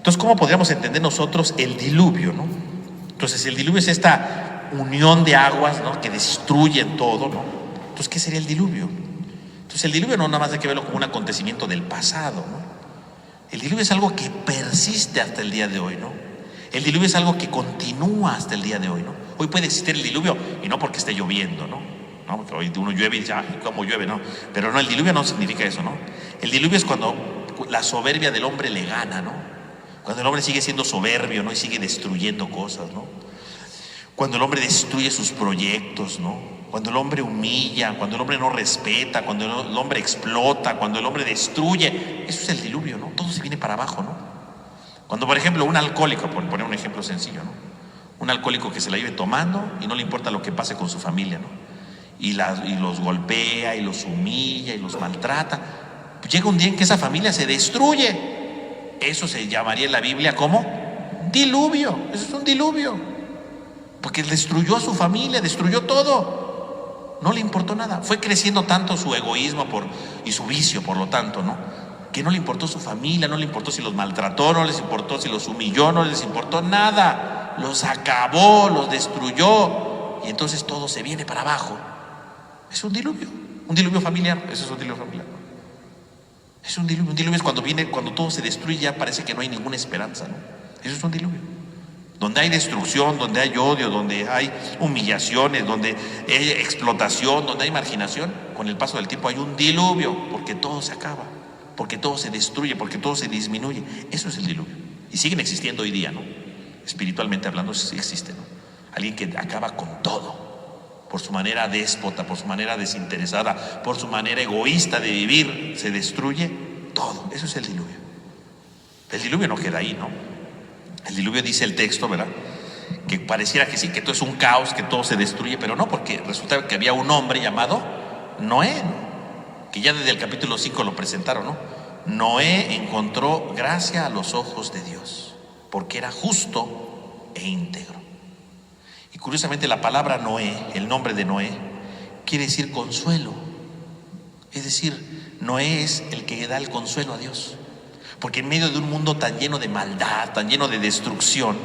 Entonces, ¿cómo podríamos entender nosotros el diluvio, no? Entonces, el diluvio es esta unión de aguas, ¿no?, que destruyen todo, ¿no? Entonces, ¿qué sería el diluvio? Entonces, el diluvio no nada más hay que verlo como un acontecimiento del pasado, ¿no? El diluvio es algo que persiste hasta el día de hoy, ¿no? El diluvio es algo que continúa hasta el día de hoy, ¿no? Hoy puede existir el diluvio y no porque esté lloviendo, ¿no? Porque hoy uno llueve y dice, ¡ay, cómo llueve!, ¿no? Pero no, el diluvio no significa eso, ¿no? El diluvio es cuando la soberbia del hombre le gana, ¿no? Cuando el hombre sigue siendo soberbio, ¿no?, y sigue destruyendo cosas, ¿no? Cuando el hombre destruye sus proyectos, ¿no? Cuando el hombre humilla, cuando el hombre no respeta, cuando el hombre explota, cuando el hombre destruye, eso es el diluvio, ¿no? Todo se viene para abajo, ¿no? Cuando, por ejemplo, un alcohólico, por poner un ejemplo sencillo, ¿no?, un alcohólico que se la vive tomando y no le importa lo que pase con su familia, ¿no?, y los golpea y los humilla y los maltrata, pues llega un día en que esa familia se destruye. Eso se llamaría en la Biblia como diluvio. Eso es un diluvio, porque destruyó a su familia, destruyó todo, no le importó nada. Fue creciendo tanto su egoísmo y su vicio, por lo tanto, ¿no?, que no le importó su familia, no le importó si los maltrató, no les importó si los humilló, no les importó nada. Los acabó, los destruyó, y entonces todo se viene para abajo. Es un diluvio familiar. Eso es un diluvio familiar. Es un diluvio es cuando todo se destruye, ya parece que no hay ninguna esperanza, ¿no? Eso es un diluvio. Donde hay destrucción, donde hay odio, donde hay humillaciones, donde hay explotación, donde hay marginación, con el paso del tiempo hay un diluvio, porque todo se acaba, porque todo se destruye, porque todo se disminuye. Eso es el diluvio. Y siguen existiendo hoy día, ¿no? Espiritualmente hablando, sí existe, ¿no? Alguien que acaba con todo, por su manera déspota, por su manera desinteresada, por su manera egoísta de vivir, se destruye todo. Eso es el diluvio. El diluvio no queda ahí, ¿no? El diluvio, dice el texto, ¿verdad?, que pareciera que sí, que todo es un caos, que todo se destruye, pero no, porque resulta que había un hombre llamado Noé, ¿no?, que ya desde el capítulo 5 lo presentaron, ¿no? Noé encontró gracia a los ojos de Dios, porque era justo e íntegro. Y curiosamente la palabra Noé, el nombre de Noé, quiere decir consuelo. Es decir, Noé es el que da el consuelo a Dios, porque en medio de un mundo tan lleno de maldad, tan lleno de destrucción,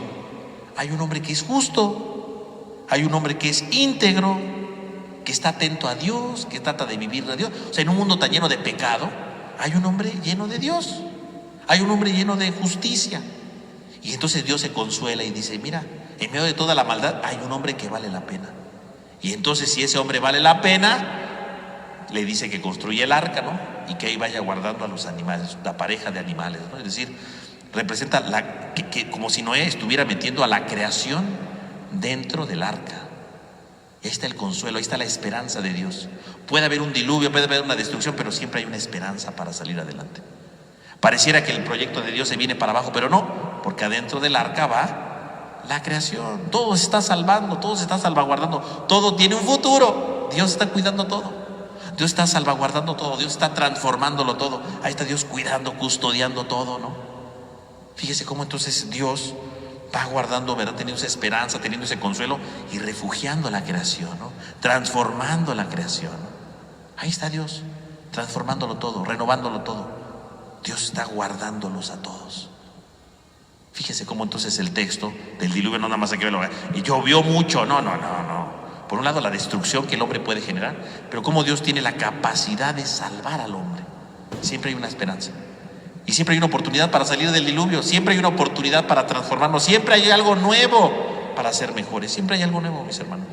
hay un hombre que es justo, hay un hombre que es íntegro, que está atento a Dios, que trata de vivir a Dios. O sea, en un mundo tan lleno de pecado, hay un hombre lleno de Dios, hay un hombre lleno de justicia. Y entonces Dios se consuela y dice, mira, en medio de toda la maldad hay un hombre que vale la pena. Y entonces, si ese hombre vale la pena, le dice que construya el arca, ¿no?, y que ahí vaya guardando a los animales, la pareja de animales, ¿no? Es decir, representa como si Noé estuviera metiendo a la creación dentro del arca. Ahí está el consuelo, ahí está la esperanza de Dios. Puede haber un diluvio, puede haber una destrucción, pero siempre hay una esperanza para salir adelante. Pareciera que el proyecto de Dios se viene para abajo, pero no, porque adentro del arca va la creación. Todo se está salvando, todo se está salvaguardando, todo tiene un futuro. Dios está cuidando todo, Dios está salvaguardando todo, Dios está transformándolo todo. Ahí está Dios cuidando, custodiando todo, ¿no? Fíjese cómo entonces Dios va guardando, ¿verdad?, teniendo esa esperanza, teniendo ese consuelo y refugiando la creación, ¿no?, transformando la creación, ¿no? Ahí está Dios transformándolo todo, renovándolo todo. Dios está guardándolos a todos. Fíjese cómo entonces el texto del diluvio no nada más hay que verlo, y llovió mucho, no. Por un lado, la destrucción que el hombre puede generar, pero cómo Dios tiene la capacidad de salvar al hombre. Siempre hay una esperanza. Y siempre hay una oportunidad para salir del diluvio, siempre hay una oportunidad para transformarnos, siempre hay algo nuevo para ser mejores, siempre hay algo nuevo, mis hermanos.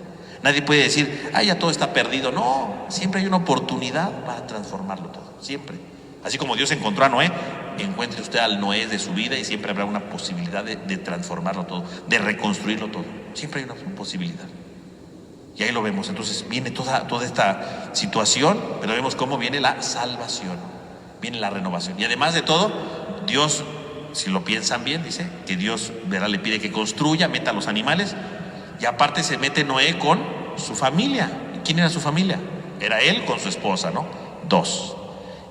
Nadie puede decir, ya todo está perdido. No, siempre hay una oportunidad para transformarlo todo, siempre. Así como Dios encontró a Noé, encuentre usted al Noé de su vida y siempre habrá una posibilidad de transformarlo todo, de reconstruirlo todo. Siempre hay una posibilidad. Y ahí lo vemos. Entonces viene toda esta situación, pero vemos cómo viene la salvación, viene la renovación. Y además de todo, Dios, si lo piensan bien, dice que Dios, ¿verdad?, le pide que construya, meta los animales, y aparte se mete Noé con su familia. ¿Y quién era su familia? Era él con su esposa, ¿no? 2.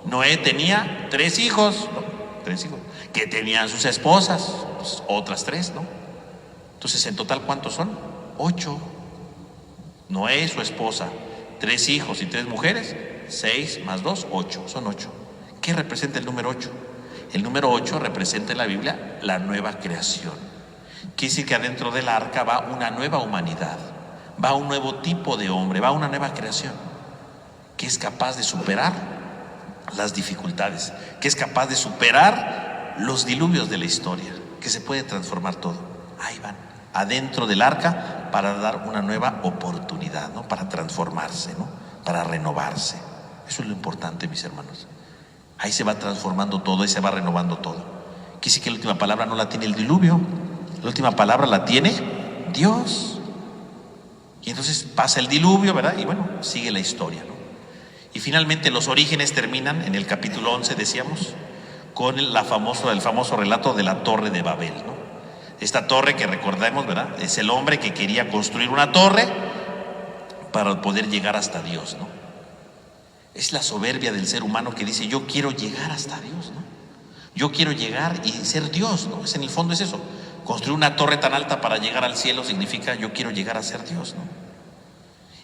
Noé tenía 3 hijos, ¿no? 3 hijos, que tenían sus esposas, pues otras 3, ¿no? Entonces, en total, ¿cuántos son? 8. Noé, su esposa, 3 hijos y 3 mujeres, 6 más 2, 8, son 8. ¿Qué representa el número 8? El número 8 representa en la Biblia la nueva creación. Quiere decir que adentro del arca va una nueva humanidad, va un nuevo tipo de hombre, va una nueva creación que es capaz de superar las dificultades, que es capaz de superar los diluvios de la historia, que se puede transformar todo. Ahí van, adentro del arca, para dar una nueva oportunidad, ¿no? Para transformarse, ¿no? Para renovarse. Eso es lo importante, mis hermanos. Ahí se va transformando todo, ahí se va renovando todo. Quiere decir que la última palabra no la tiene el diluvio, la última palabra la tiene Dios. Y entonces pasa el diluvio, ¿verdad? Y bueno, sigue la historia, ¿no? Y finalmente los orígenes terminan en el capítulo 11, decíamos, con el famoso relato de la Torre de Babel, ¿no? Esta torre que recordemos, ¿verdad? Es el hombre que quería construir una torre para poder llegar hasta Dios, ¿no? Es la soberbia del ser humano que dice: yo quiero llegar hasta Dios, ¿no? Yo quiero llegar y ser Dios, ¿no? En el fondo es eso. Construir una torre tan alta para llegar al cielo significa: yo quiero llegar a ser Dios, ¿no?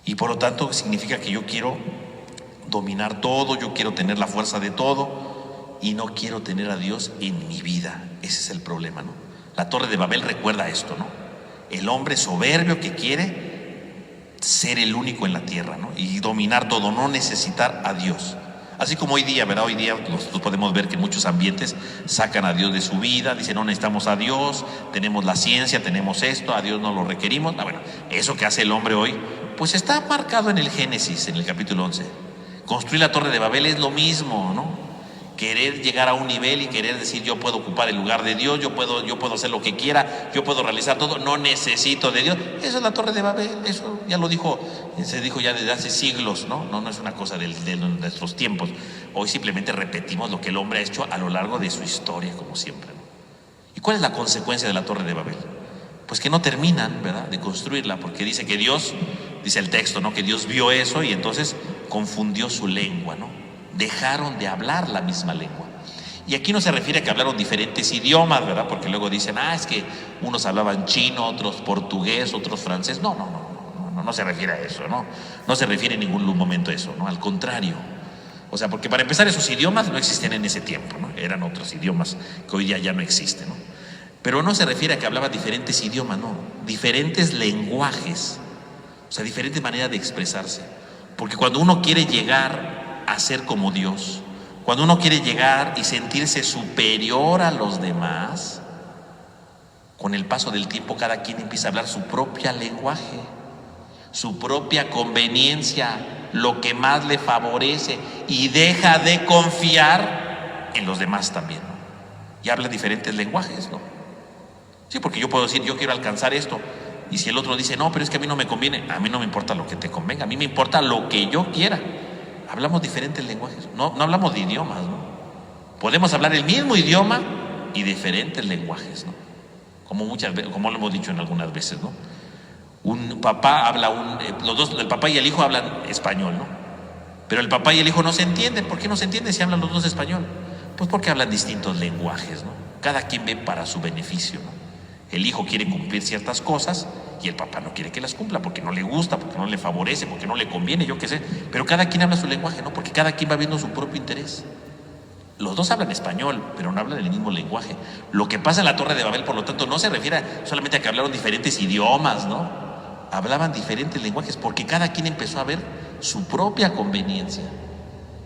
Y por lo tanto significa que yo quiero dominar todo, yo quiero tener la fuerza de todo y no quiero tener a Dios en mi vida. Ese es el problema, ¿no? La Torre de Babel recuerda esto, ¿no? El hombre soberbio que quiere ser el único en la tierra, ¿no? Y dominar todo, no necesitar a Dios. Así como hoy día, ¿verdad? Hoy día nosotros podemos ver que en muchos ambientes sacan a Dios de su vida, dicen: no necesitamos a Dios, tenemos la ciencia, tenemos esto, a Dios no lo requerimos. Bueno, eso que hace el hombre hoy, pues está marcado en el Génesis, en el capítulo 11. Construir la Torre de Babel es lo mismo, ¿no? Querer llegar a un nivel y querer decir: yo puedo ocupar el lugar de Dios, yo puedo hacer lo que quiera, yo puedo realizar todo, no necesito de Dios. Eso es la Torre de Babel, eso ya lo dijo, se dijo ya desde hace siglos, ¿no? No es una cosa de nuestros tiempos. Hoy simplemente repetimos lo que el hombre ha hecho a lo largo de su historia, como siempre, ¿no? ¿Y cuál es la consecuencia de la Torre de Babel? Pues que no terminan, ¿verdad?, de construirla, porque dice que Dios, dice el texto, ¿no?, que Dios vio eso y entonces confundió su lengua, ¿no? Dejaron de hablar la misma lengua. Y aquí no se refiere a que hablaron diferentes idiomas, ¿verdad? Porque luego dicen: es que unos hablaban chino, otros portugués, otros francés. No se refiere a eso, ¿no? No se refiere en ningún momento a eso, ¿no? Al contrario. O sea, porque para empezar, esos idiomas no existían en ese tiempo, ¿no? Eran otros idiomas que hoy día ya no existen, ¿no? Pero no se refiere a que hablaban diferentes idiomas, no. Diferentes lenguajes. O sea, diferentes maneras de expresarse. Porque cuando uno quiere llegar a ser como Dios, cuando uno quiere llegar y sentirse superior a los demás, con el paso del tiempo cada quien empieza a hablar su propio lenguaje, su propia conveniencia, lo que más le favorece, y deja de confiar en los demás también, ¿no? Y habla diferentes lenguajes, ¿no? Sí, porque yo puedo decir: yo quiero alcanzar esto, y si el otro dice: no, pero es que a mí no me conviene, a mí no me importa lo que te convenga, a mí me importa lo que yo quiera. Hablamos diferentes lenguajes, no hablamos de idiomas, ¿no? Podemos hablar el mismo idioma y diferentes lenguajes, ¿no? Como muchas veces, como lo hemos dicho en algunas veces, ¿no? Un papá habla los dos, el papá y el hijo hablan español, ¿no? Pero el papá y el hijo no se entienden. ¿Por qué no se entienden si hablan los dos español? Pues porque hablan distintos lenguajes, ¿no? Cada quien ve para su beneficio, ¿no? El hijo quiere cumplir ciertas cosas y el papá no quiere que las cumpla porque no le gusta, porque no le favorece, porque no le conviene, yo qué sé. Pero cada quien habla su lenguaje, ¿no? Porque cada quien va viendo su propio interés. Los dos hablan español, pero no hablan el mismo lenguaje. Lo que pasa en la Torre de Babel, por lo tanto, no se refiere solamente a que hablaron diferentes idiomas, ¿no? Hablaban diferentes lenguajes porque cada quien empezó a ver su propia conveniencia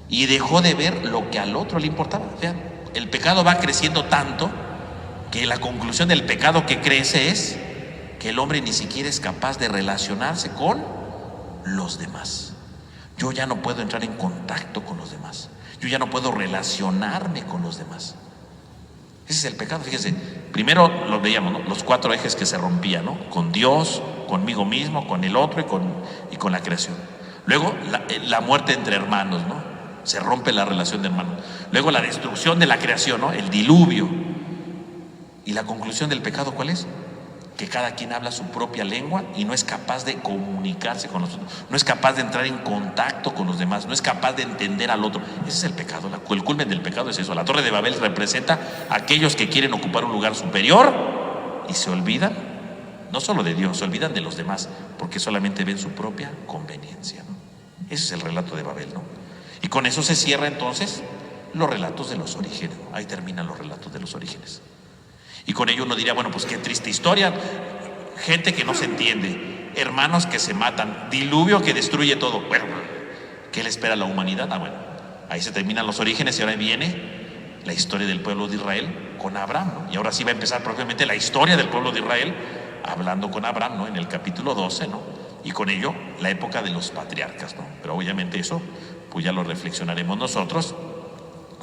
y dejó de ver lo que al otro le importaba. Vean, el pecado va creciendo tanto que la conclusión del pecado que crece es que el hombre ni siquiera es capaz de relacionarse con los demás. Yo ya no puedo entrar en contacto con los demás. Yo ya no puedo relacionarme con los demás. Ese es el pecado. Fíjense, primero lo veíamos, ¿no? Los 4 ejes que se rompían, ¿no? Con Dios, conmigo mismo, con el otro y con la creación. Luego la muerte entre hermanos, ¿no? Se rompe la relación de hermanos. Luego la destrucción de la creación, ¿no? El diluvio. Y la conclusión del pecado, ¿cuál es? Que cada quien habla su propia lengua y no es capaz de comunicarse con los otros, no es capaz de entrar en contacto con los demás, no es capaz de entender al otro. Ese es el pecado, el culmen del pecado es eso. La Torre de Babel representa a aquellos que quieren ocupar un lugar superior y se olvidan, no solo de Dios, se olvidan de los demás, porque solamente ven su propia conveniencia, ¿no? Ese es el relato de Babel, ¿no? Y con eso se cierra entonces los relatos de los orígenes. Ahí terminan los relatos de los orígenes. Y con ello uno diría, bueno, pues qué triste historia, gente que no se entiende, hermanos que se matan, diluvio que destruye todo. Bueno, ¿qué le espera a la humanidad? Bueno, ahí se terminan los orígenes y ahora viene la historia del pueblo de Israel con Abraham, ¿no? Y ahora sí va a empezar propiamente la historia del pueblo de Israel hablando con Abraham, ¿no? En el capítulo 12, ¿no? Y con ello la época de los patriarcas, ¿no? Pero obviamente eso pues ya lo reflexionaremos nosotros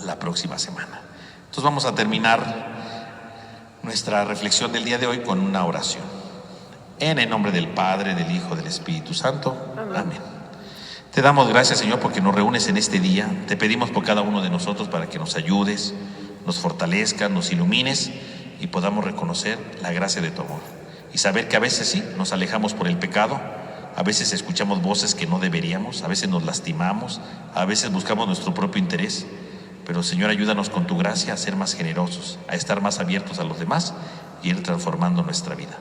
la próxima semana. Entonces vamos a terminar nuestra reflexión del día de hoy con una oración. En el nombre del Padre, del Hijo, del Espíritu Santo. Amén. Te damos gracias, Señor, porque nos reúnes en este día. Te pedimos por cada uno de nosotros para que nos ayudes, nos fortalezcas, nos ilumines y podamos reconocer la gracia de tu amor. Y saber que a veces sí, nos alejamos por el pecado, a veces escuchamos voces que no deberíamos, a veces nos lastimamos, a veces buscamos nuestro propio interés. Pero, Señor, ayúdanos con tu gracia a ser más generosos, a estar más abiertos a los demás y ir transformando nuestra vida.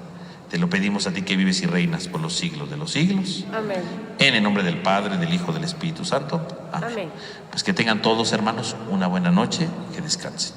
Te lo pedimos a ti que vives y reinas por los siglos de los siglos. Amén. En el nombre del Padre, del Hijo, del Espíritu Santo. Amén. Pues que tengan todos, hermanos, una buena noche y que descansen.